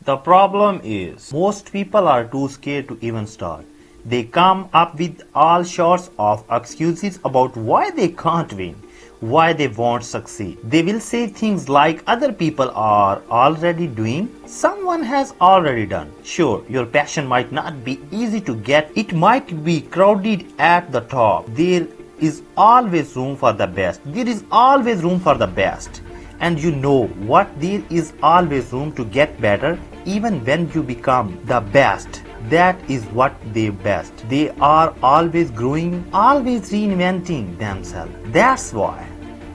The problem is, most people are too scared to even start. They come up with all sorts of excuses about why they can't win, why they won't succeed. They will say things like other people are already doing, someone has already done. Sure, your passion might not be easy to get, it might be crowded at the top. There is always room for the best. There is always room for the best. And you know what? There is always room to get better even when you become the best. That is what they best. They are always growing, always reinventing themselves. That's why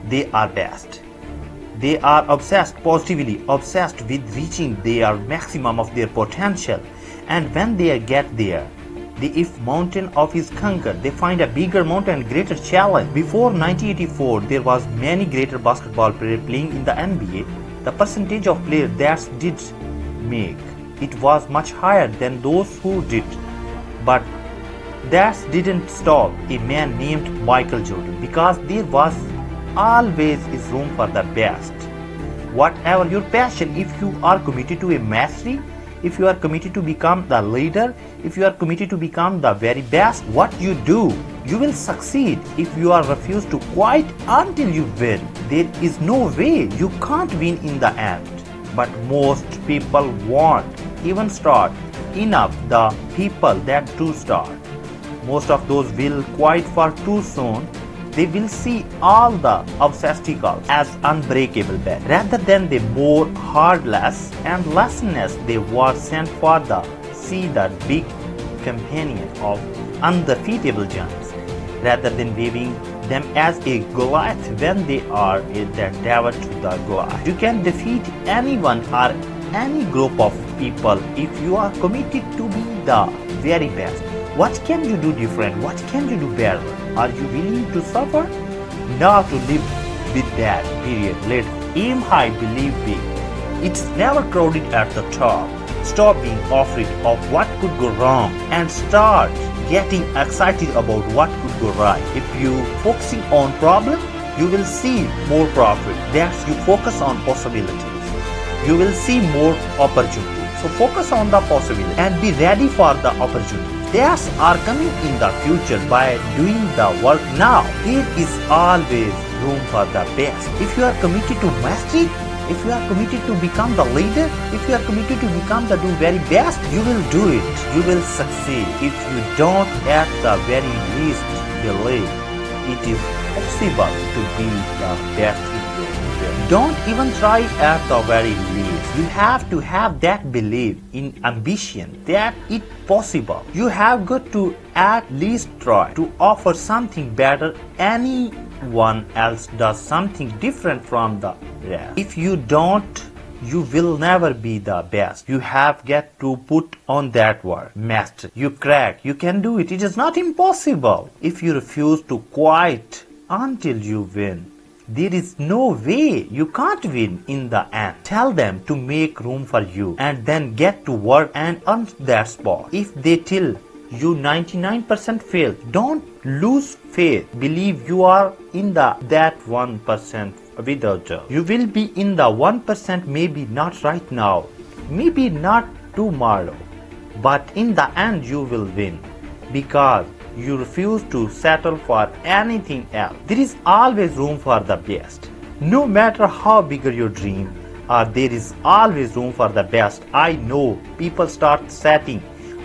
they are best. They are obsessed, positively obsessed with reaching their maximum of their potential. And when they get there, if mountain of is conquered, they find a bigger mountain, greater challenge. Before 1984, there was many greater basketball players playing in the NBA. The percentage of players that did make it was much higher than those who did. But that didn't stop a man named Michael Jordan, because there was always is room for the best. Whatever your passion, if you are committed to a mastery, if you are committed to become the leader, if you are committed to become the very best, what you do, you will succeed. If you are refused to quit until you win, there is no way you can't win in the end. But most people won't even start. Enough the people that do start. Most of those will quit for too soon. They will see all the obstacles as unbreakable barriers, rather than the more heartless and lessons they were sent for the see the big companion of undefeatable giants, rather than viewing them as a Goliath when they are the devil to the Goliath. You can defeat anyone or any group of people if you are committed to be the very best. What can you do different? What can you do better? Are you willing to suffer? Not to live with that period. Let aim high, believe big. It's never crowded at the top. Stop being afraid of what could go wrong and start getting excited about what could go right. If you focusing on problem, you will see more profit. That's you focus on possibilities. You will see more opportunities. So focus on the possibility and be ready for the opportunity. Theirs are coming in the future by doing the work now. There is always room for the best. If you are committed to mastery, if you are committed to become the leader, if you are committed to become the very best, you will do it. You will succeed. If you don't at the very least believe it is possible to be the best in your field. Don't even try at the very least. You have to have that belief in ambition that it's possible. You have got to at least try to offer something better. Anyone else does something different from the rest. If you don't, you will never be the best. You have got to put on that work. Master, you crack, you can do it. It is not impossible. If you refuse to quit until you win, there is no way you can't win in the end. Tell them to make room for you and then get to work and earn that spot. If they tell you 99% fail, don't lose faith. Believe you are in that 1% without doubt. You will be in the 1%, maybe not right now, maybe not tomorrow, but in the end you will win, because you refuse to settle for anything else. There is always room for the best. No matter how big your dream, there is always room for the best. I know people start setting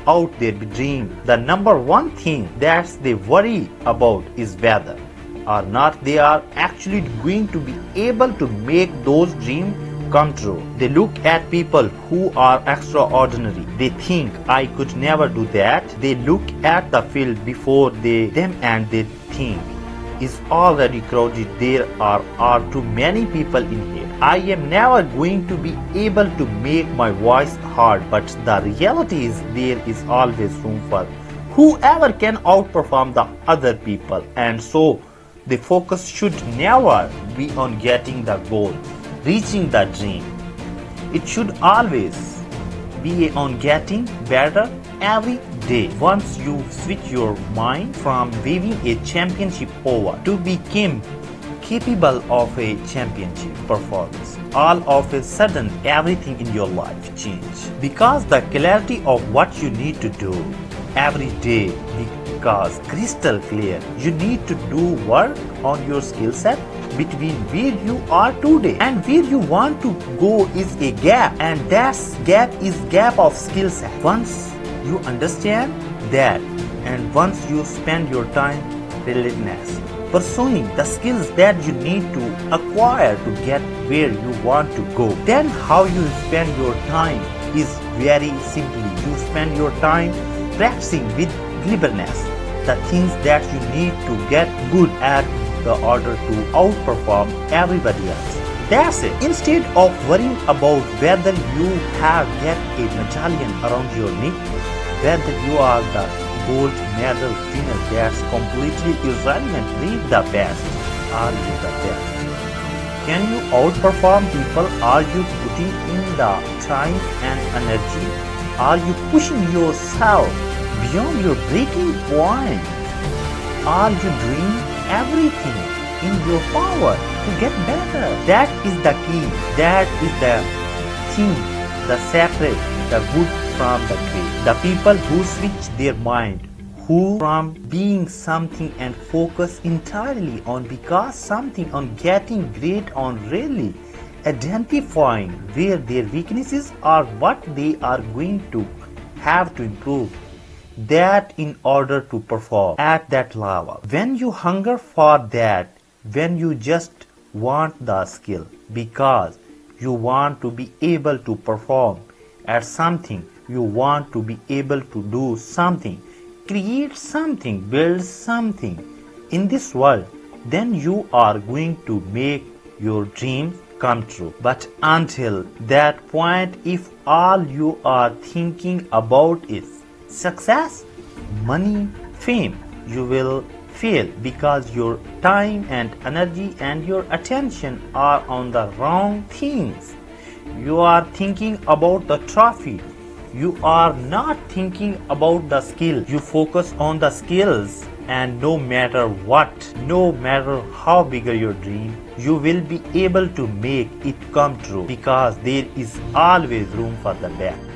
out their dream. The number one thing that they worry about is whether or not they are actually going to be able to make those dreams come true. They look at people who are extraordinary. They think, I could never do that. They look at the field before them and they think, is already crowded. There are too many people in here. I am never going to be able to make my voice heard. But the reality is there is always room for whoever can outperform the other people. And so the focus should never be on getting the goal, reaching the dream. It should always be on getting better every day. Once you switch your mind from viewing a championship over to become capable of a championship performance, all of a sudden everything in your life change. Because the clarity of what you need to do every day because crystal clear. You need to do work on your skill set between where you are today and where you want to go is a gap, and that gap is gap of skill set. Once you understand that and once you spend your time relentless pursuing the skills that you need to acquire to get where you want to go, then how you spend your time is very simply you spend your time practicing with deliberateness the things that you need to get good at the order to outperform everybody else. That's it. Instead of worrying about whether you have get a medallion around your neck, whether you are the gold medal winner, that's completely irrelevant. Read the best. Are you the best? Can you outperform people? Are you putting in the time and energy? Are you pushing yourself beyond your breaking point? Are you doing everything in your power to get better? That is the key. That is the thing, the separate the good from the great. The people who switch their mind, who from being something and focus entirely on because something, on getting great, on really identifying where their weaknesses are, what they are going to have to improve, that in order to perform at that level. When you hunger for that, when you just want the skill because you want to be able to perform at something, you want to be able to do something, create something, build something in this world, then you are going to make your dreams come true. But until that point, if all you are thinking about is success, money, fame, you will fail because your time and energy and your attention are on the wrong things. You are thinking about the trophy. You are not thinking about the skill. You focus on the skills, and no matter what, no matter how big your dream, you will be able to make it come true because there is always room for the best.